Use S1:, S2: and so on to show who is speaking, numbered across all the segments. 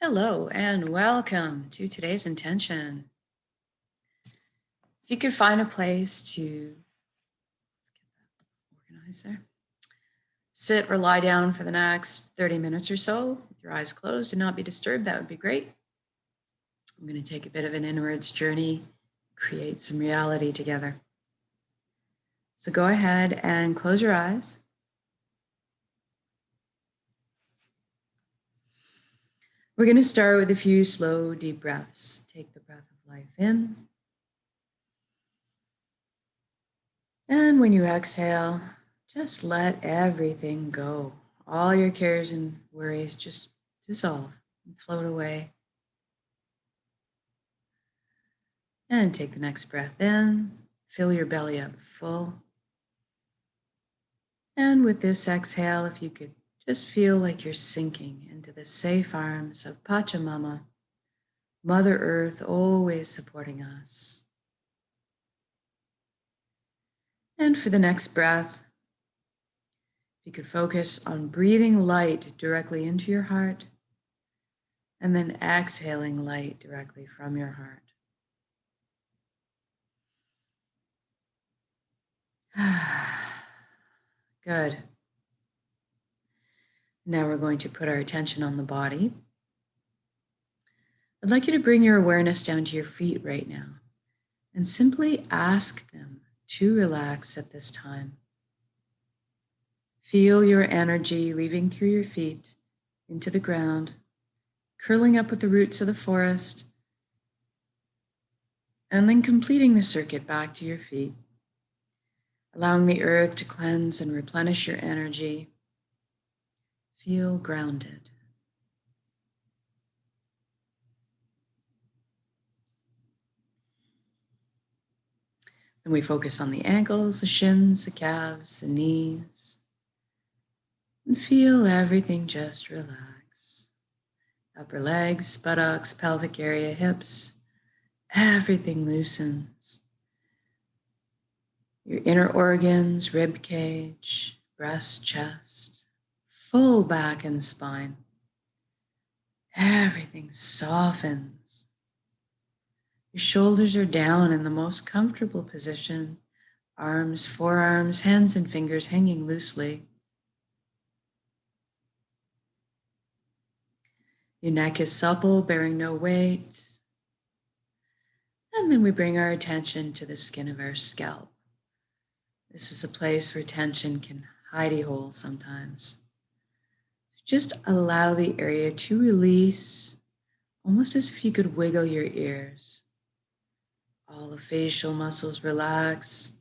S1: Hello and welcome to today's intention. If you could find a place to let's get that organized there. Sit or lie down for the next 30 minutes or so with your eyes closed and not be disturbed, that would be great. I'm going to take a bit of an inwards journey, create some reality together. So go ahead and close your eyes. We're going to start with a few slow, deep breaths. Take the breath of life in. And when you exhale, just let everything go. All your cares and worries just dissolve and float away. And take the next breath in. Fill your belly up full. And with this exhale, if you could just feel like you're sinking into the safe arms of Pachamama, Mother Earth, always supporting us. And for the next breath, you could focus on breathing light directly into your heart and then exhaling light directly from your heart. Good. Now we're going to put our attention on the body. I'd like you to bring your awareness down to your feet right now and simply ask them to relax at this time. Feel your energy leaving through your feet into the ground, curling up with the roots of the forest, and then completing the circuit back to your feet, allowing the earth to cleanse and replenish your energy. Feel grounded. Then we focus on the ankles, the shins, the calves, the knees, and feel everything just relax. Upper legs, buttocks, pelvic area, hips, everything loosens. Your inner organs, rib cage, breast, chest, full back and spine. Everything softens. Your shoulders are down in the most comfortable position. Arms, forearms, hands, and fingers hanging loosely. Your neck is supple, bearing no weight. And then we bring our attention to the skin of our scalp. This is a place where tension can hidey hole sometimes. Just allow the area to release, almost as if you could wiggle your ears. All the facial muscles relax.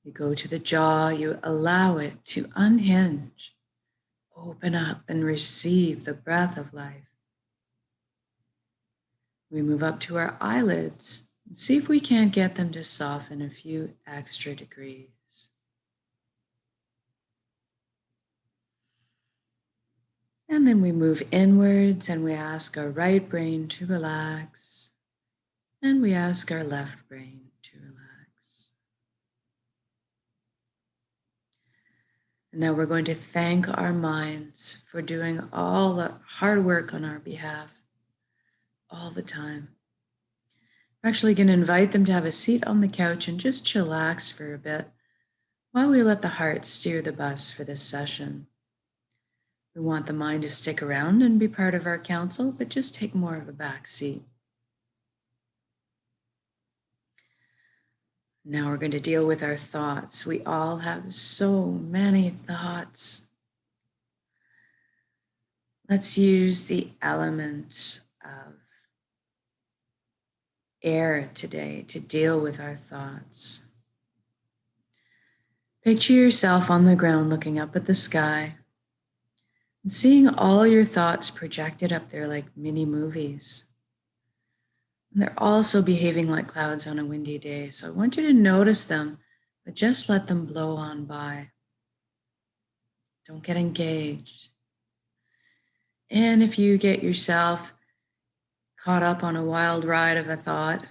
S1: You go to the jaw, you allow it to unhinge, open up and receive the breath of life. We move up to our eyelids and see if we can't get them to soften a few extra degrees. And then we move inwards and we ask our right brain to relax. And we ask our left brain to relax. And now we're going to thank our minds for doing all the hard work on our behalf all the time. We're actually going to invite them to have a seat on the couch and just chillax for a bit while we let the heart steer the bus for this session. We want the mind to stick around and be part of our council, but just take more of a back seat. Now we're going to deal with our thoughts. We all have so many thoughts. Let's use the element of air today to deal with our thoughts. Picture yourself on the ground looking up at the sky and seeing all your thoughts projected up there like mini movies. And they're also behaving like clouds on a windy day. So I want you to notice them, but just let them blow on by. Don't get engaged. And if you get yourself caught up on a wild ride of a thought,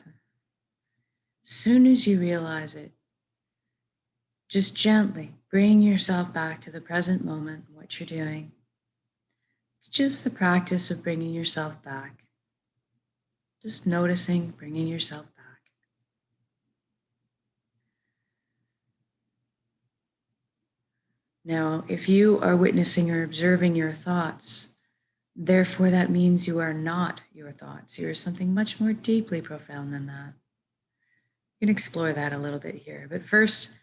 S1: as soon as you realize it, just gently bring yourself back to the present moment, what you're doing. It's just the practice of bringing yourself back. Just noticing, bringing yourself back. Now, if you are witnessing or observing your thoughts, therefore that means you are not your thoughts. You are something much more deeply profound than that. You can explore that a little bit here. But first,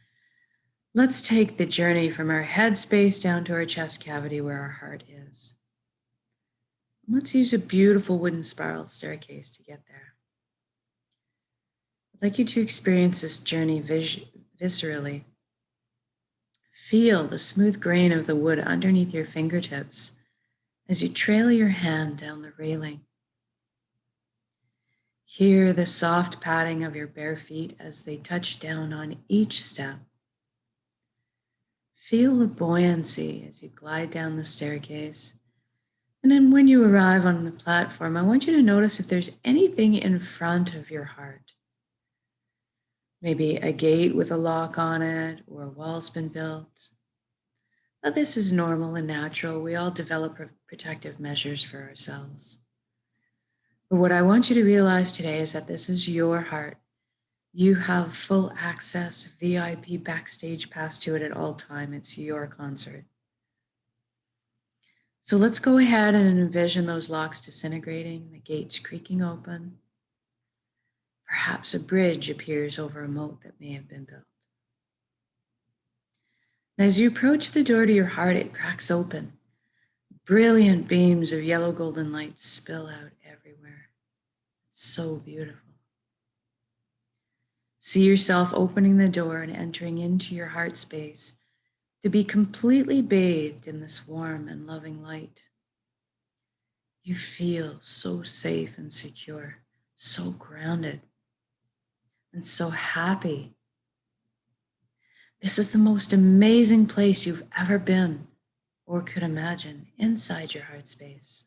S1: let's take the journey from our head space down to our chest cavity where our heart is. Let's use a beautiful wooden spiral staircase to get there. I'd like you to experience this journey viscerally. Feel the smooth grain of the wood underneath your fingertips as you trail your hand down the railing. Hear the soft padding of your bare feet as they touch down on each step. Feel the buoyancy as you glide down the staircase. And then when you arrive on the platform, I want you to notice if there's anything in front of your heart. Maybe a gate with a lock on it or a wall's been built. But this is normal and natural. We all develop protective measures for ourselves. But what I want you to realize today is that this is your heart. You have full access, VIP backstage pass to it at all time. It's your concert. So let's go ahead and envision those locks disintegrating, the gates creaking open. Perhaps a bridge appears over a moat that may have been built. And as you approach the door to your heart, it cracks open. Brilliant beams of yellow golden light spill out everywhere. It's so beautiful. See yourself opening the door and entering into your heart space to be completely bathed in this warm and loving light. You feel so safe and secure, so grounded, and so happy. This is the most amazing place you've ever been or could imagine inside your heart space.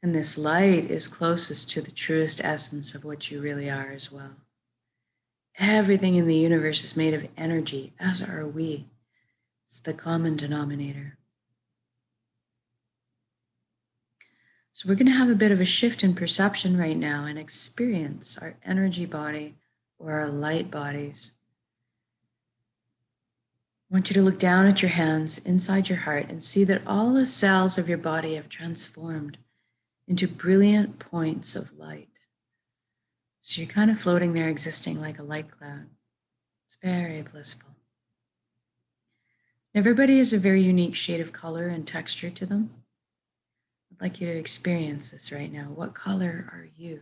S1: And this light is closest to the truest essence of what you really are as well. Everything in the universe is made of energy, as are we. It's the common denominator. So we're going to have a bit of a shift in perception right now and experience our energy body or our light bodies. I want you to look down at your hands inside your heart and see that all the cells of your body have transformed into brilliant points of light. So you're kind of floating there, existing like a light cloud. It's very blissful. Everybody has a very unique shade of color and texture to them. I'd like you to experience this right now. What color are you?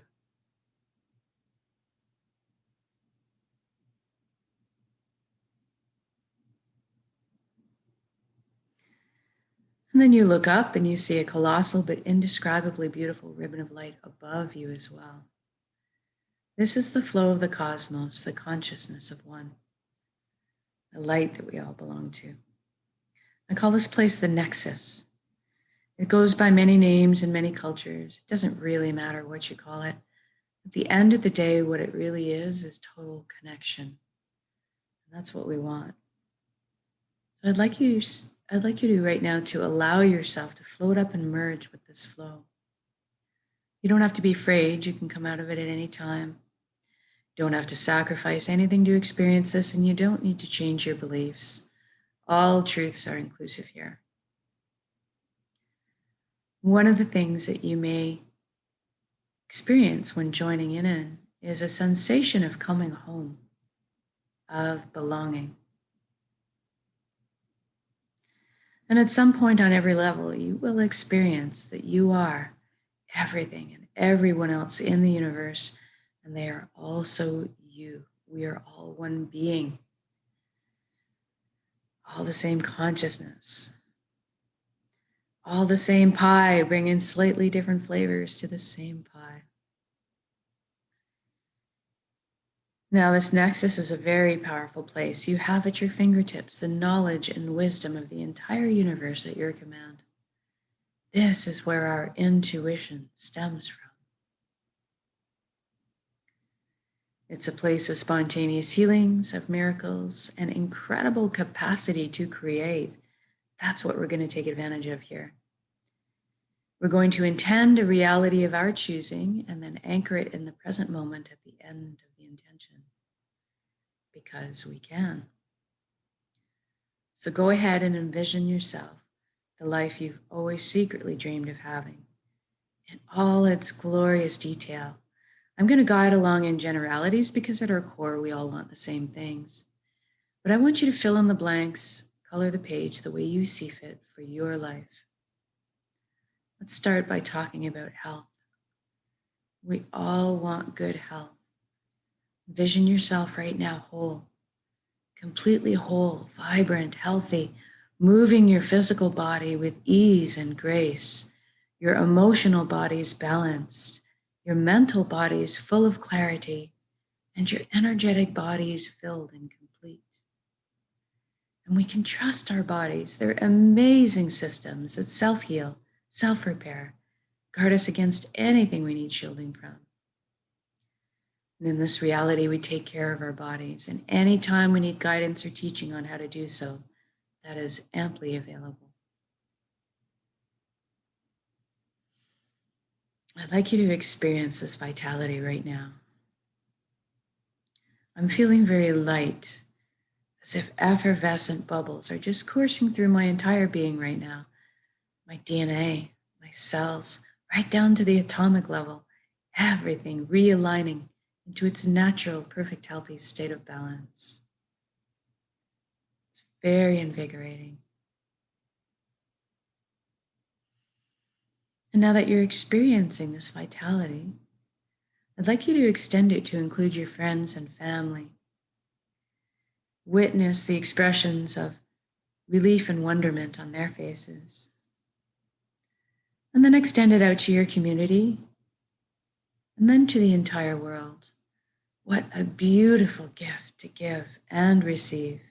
S1: And then you look up and you see a colossal but indescribably beautiful ribbon of light above you as well. This is the flow of the cosmos, the consciousness of one, the light that we all belong to. I call this place the Nexus. It goes by many names in many cultures. It doesn't really matter what you call it. At the end of the day, what it really is total connection. And that's what we want. So I'd like you to right now to allow yourself to float up and merge with this flow. You don't have to be afraid. You can come out of it at any time. You don't have to sacrifice anything to experience this, and you don't need to change your beliefs. All truths are inclusive here. One of the things that you may experience when joining in is a sensation of coming home, of belonging. And at some point on every level, you will experience that you are everything and everyone else in the universe, and they are also you. We are all one being, all the same consciousness, all the same pie, bringing slightly different flavors to the same pie. Now, this nexus is a very powerful place. You have at your fingertips the knowledge and wisdom of the entire universe at your command. This is where our intuition stems from. It's a place of spontaneous healings, of miracles, and incredible capacity to create. That's what we're going to take advantage of here. We're going to intend a reality of our choosing and then anchor it in the present moment at the end of the intention, because we can. So go ahead and envision yourself the life you've always secretly dreamed of having in all its glorious detail. I'm going to guide along in generalities because at our core, we all want the same things. But I want you to fill in the blanks, color the page the way you see fit for your life. Let's start by talking about health. We all want good health. Envision yourself right now whole, completely whole, vibrant, healthy, moving your physical body with ease and grace. Your emotional body's balanced, your mental body's full of clarity, and your energetic body's filled and complete. And we can trust our bodies. They're amazing systems that self-heal, self-repair, guard us against anything we need shielding from. And in this reality, we take care of our bodies. And anytime we need guidance or teaching on how to do so, that is amply available. I'd like you to experience this vitality right now. I'm feeling very light, as if effervescent bubbles are just coursing through my entire being right now. My DNA, my cells, right down to the atomic level, everything realigning into its natural, perfect, healthy state of balance. It's very invigorating. And now that you're experiencing this vitality, I'd like you to extend it to include your friends and family. Witness the expressions of relief and wonderment on their faces. And then extend it out to your community, and then to the entire world. What a beautiful gift to give and receive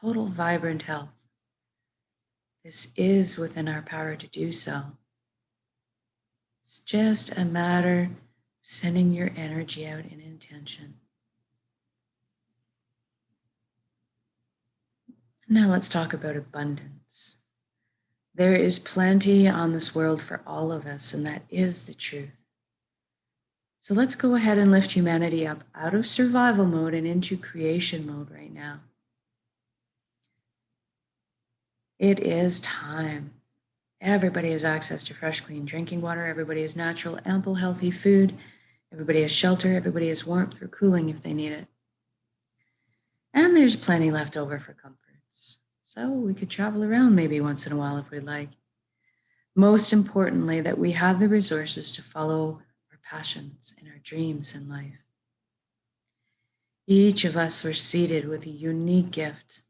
S1: total vibrant health. This is within our power to do so. It's just a matter of sending your energy out in intention. Now let's talk about abundance. There is plenty on this world for all of us, and that is the truth. So let's go ahead and lift humanity up out of survival mode and into creation mode right now. It is time. Everybody has access to fresh, clean drinking water. Everybody has natural, ample, healthy food. Everybody has shelter. Everybody has warmth or cooling if they need it. And there's plenty left over for comforts. So we could travel around maybe once in a while if we'd like. Most importantly, that we have the resources to follow our passions and our dreams in life. Each of us were seated with a unique gift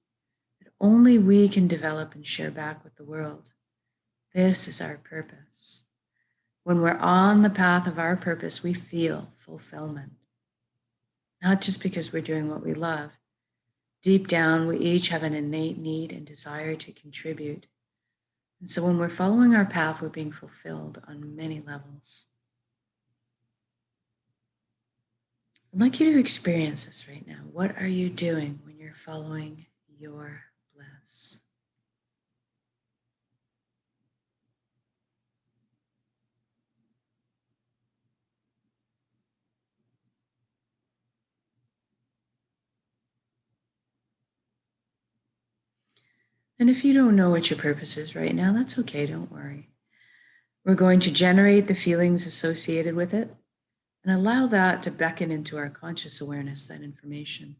S1: that only we can develop and share back with the world. This is our purpose. When we're on the path of our purpose, we feel fulfillment. Not just because we're doing what we love. Deep down, we each have an innate need and desire to contribute. And so when we're following our path, we're being fulfilled on many levels. I'd like you to experience this right now. What are you doing when you're following your bliss? And if you don't know what your purpose is right now, that's okay, don't worry. We're going to generate the feelings associated with it and allow that to beckon into our conscious awareness, that information.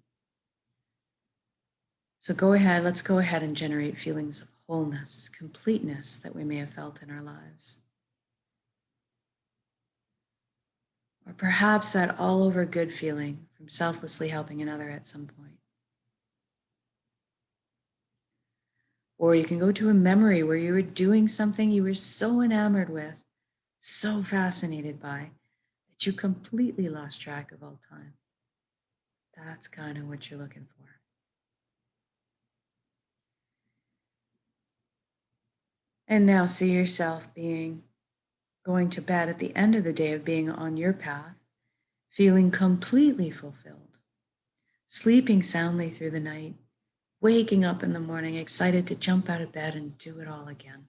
S1: So let's go ahead and generate feelings of wholeness, completeness that we may have felt in our lives. Or perhaps that all over good feeling from selflessly helping another at some point. Or you can go to a memory where you were doing something you were so enamored with, so fascinated by, that you completely lost track of all time. That's kind of what you're looking for. And now see yourself going to bed at the end of the day of being on your path, feeling completely fulfilled, sleeping soundly through the night, waking up in the morning excited to jump out of bed and do it all again.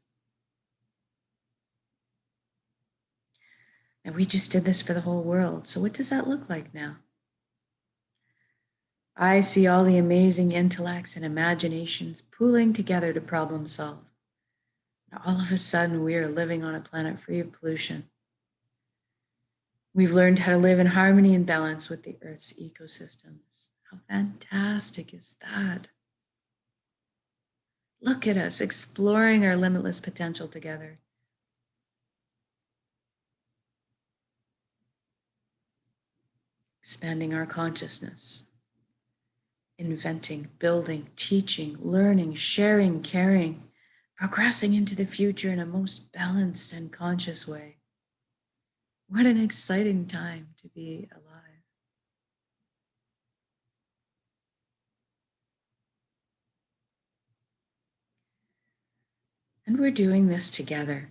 S1: And we just did this for the whole world. So what does that look like now? I see all the amazing intellects and imaginations pooling together to problem solve. And all of a sudden, we are living on a planet free of pollution. We've learned how to live in harmony and balance with the Earth's ecosystems. How fantastic is that? Look at us exploring our limitless potential together. Expanding our consciousness, inventing, building, teaching, learning, sharing, caring, progressing into the future in a most balanced and conscious way. What an exciting time to be alive. And we're doing this together.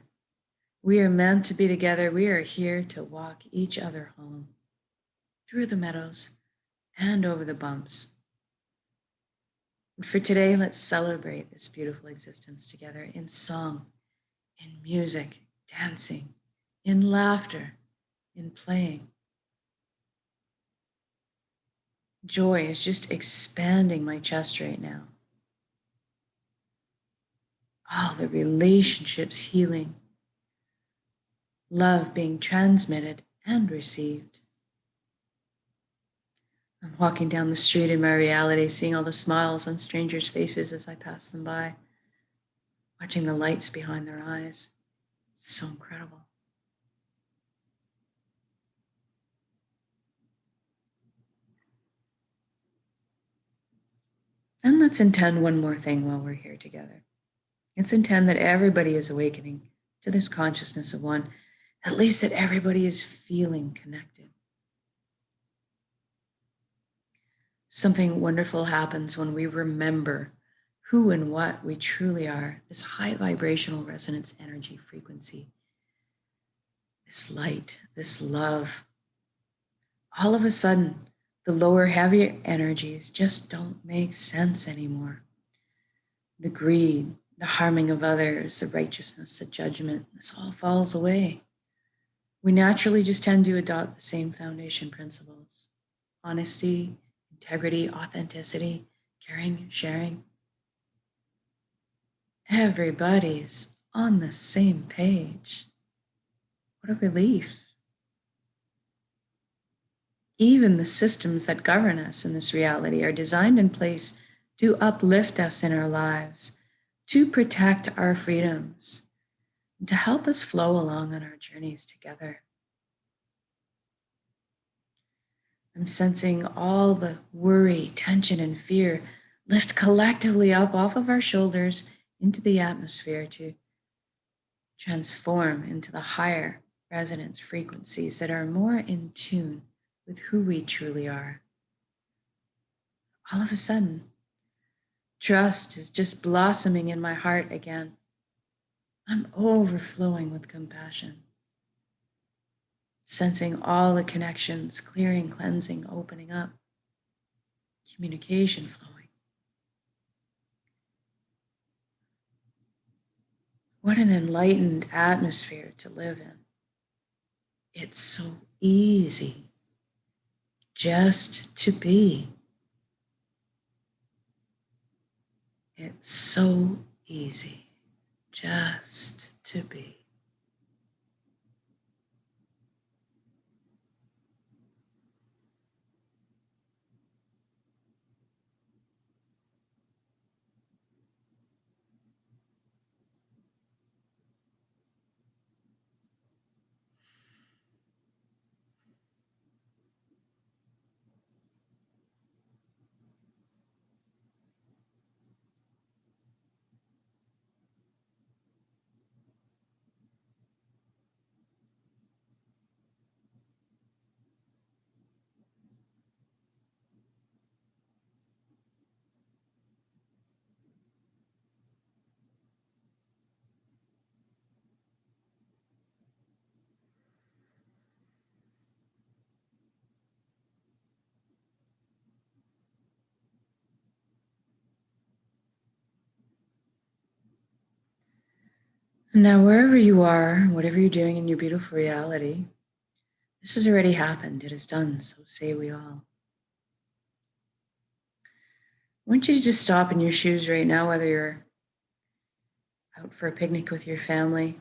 S1: We are meant to be together. We are here to walk each other home through the meadows and over the bumps. And for today, let's celebrate this beautiful existence together in song, in music, dancing, in laughter, in playing. Joy is just expanding my chest right now. All the relationships healing, love being transmitted and received. I'm walking down the street in my reality, seeing all the smiles on strangers' faces as I pass them by, watching the lights behind their eyes. It's so incredible. And let's intend one more thing while we're here together. Let's intend that everybody is awakening to this consciousness of one, at least that everybody is feeling connected. Something wonderful happens when we remember who and what we truly are, this high vibrational resonance energy frequency, this light, this love. All of a sudden, the lower, heavier energies just don't make sense anymore. The greed, the harming of others, the righteousness, the judgment, this all falls away. We naturally just tend to adopt the same foundation principles: honesty, integrity, authenticity, caring, sharing. Everybody's on the same page. What a relief. Even the systems that govern us in this reality are designed in place to uplift us in our lives, to protect our freedoms, and to help us flow along on our journeys together. I'm sensing all the worry, tension, and fear lift collectively up off of our shoulders into the atmosphere to transform into the higher resonance frequencies that are more in tune with who we truly are. All of a sudden, trust is just blossoming in my heart again. I'm overflowing with compassion, sensing all the connections, clearing, cleansing, opening up, communication flowing. What an enlightened atmosphere to live in. It's so easy just to be. It's so easy just to be. Now, wherever you are, whatever you're doing in your beautiful reality, this has already happened. It is done. So say we all. I want you to just stop in your shoes right now, whether you're out for a picnic with your family,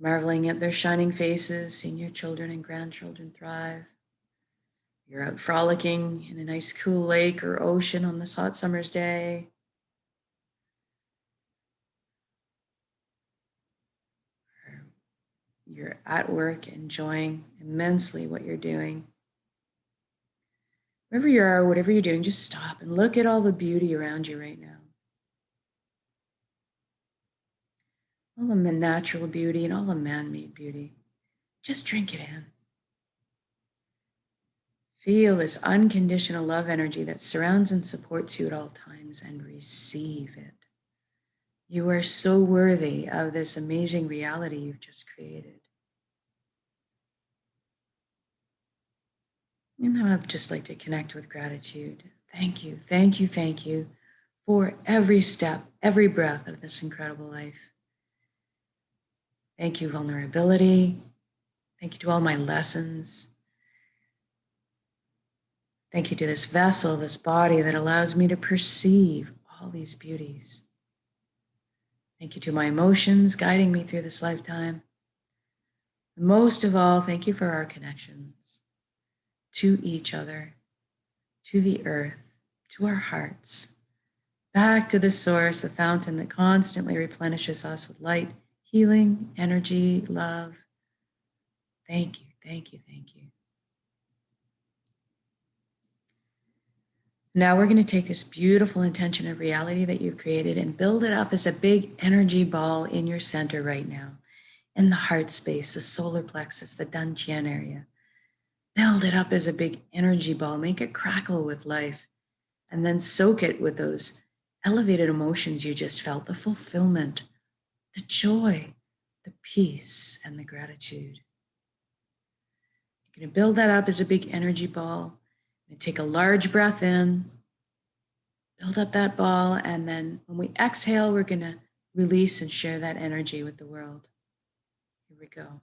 S1: marveling at their shining faces, seeing your children and grandchildren thrive. You're out frolicking in a nice cool lake or ocean on this hot summer's day. You're at work enjoying immensely what you're doing. Wherever you are, whatever you're doing, just stop and look at all the beauty around you right now. All the natural beauty and all the man-made beauty. Just drink it in. Feel this unconditional love energy that surrounds and supports you at all times, and receive it. You are so worthy of this amazing reality you've just created. And now I'd just like to connect with gratitude. Thank you, thank you, thank you for every step, every breath of this incredible life. Thank you, vulnerability. Thank you to all my lessons. Thank you to this vessel, this body that allows me to perceive all these beauties. Thank you to my emotions guiding me through this lifetime. And most of all, thank you for our connections to each other, to the earth, to our hearts, back to the source, the fountain that constantly replenishes us with light, healing, energy, love. Thank you, thank you, thank you. Now we're going to take this beautiful intention of reality that you've created and build it up as a big energy ball in your center right now, in the heart space, the solar plexus, the dantian area. Build it up as a big energy ball, make it crackle with life, and then soak it with those elevated emotions you just felt, the fulfillment, the joy, the peace, and the gratitude. You're going to build that up as a big energy ball. And take a large breath in, build up that ball, and then when we exhale, we're going to release and share that energy with the world. Here we go.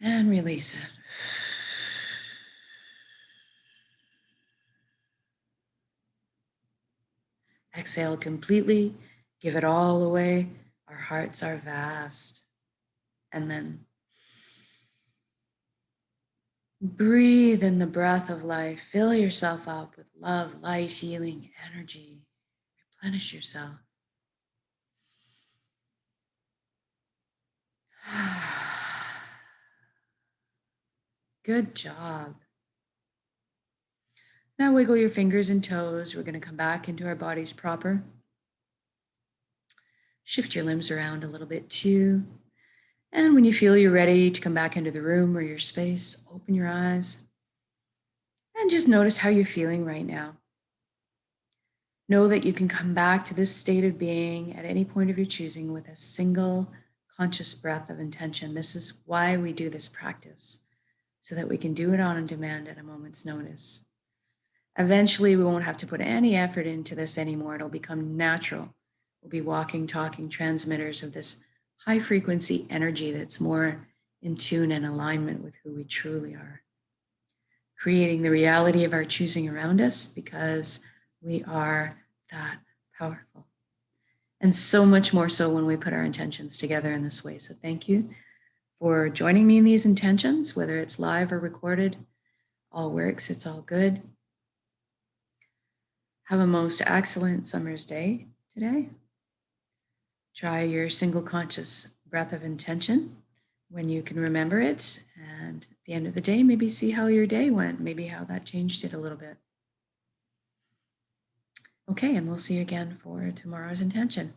S1: And release it. Exhale completely, give it all away. Our hearts are vast. And then breathe in the breath of life. Fill yourself up with love, light, healing, energy. Replenish yourself. Good job. Now wiggle your fingers and toes. We're going to come back into our bodies proper. Shift your limbs around a little bit too. And when you feel you're ready to come back into the room or your space, open your eyes and just notice how you're feeling right now. Know that you can come back to this state of being at any point of your choosing with a single conscious breath of intention. This is why we do this practice, so that we can do it on demand at a moment's notice. Eventually, we won't have to put any effort into this anymore. It'll become natural. We'll be walking, talking transmitters of this high frequency energy that's more in tune and alignment with who we truly are. Creating the reality of our choosing around us, because we are that powerful. And so much more so when we put our intentions together in this way. So thank you for joining me in these intentions, whether it's live or recorded. All works, it's all good. Have a most excellent summer's day today. Try your single conscious breath of intention when you can remember it. And at the end of the day, maybe see how your day went, maybe how that changed it a little bit. Okay, and we'll see you again for tomorrow's intention.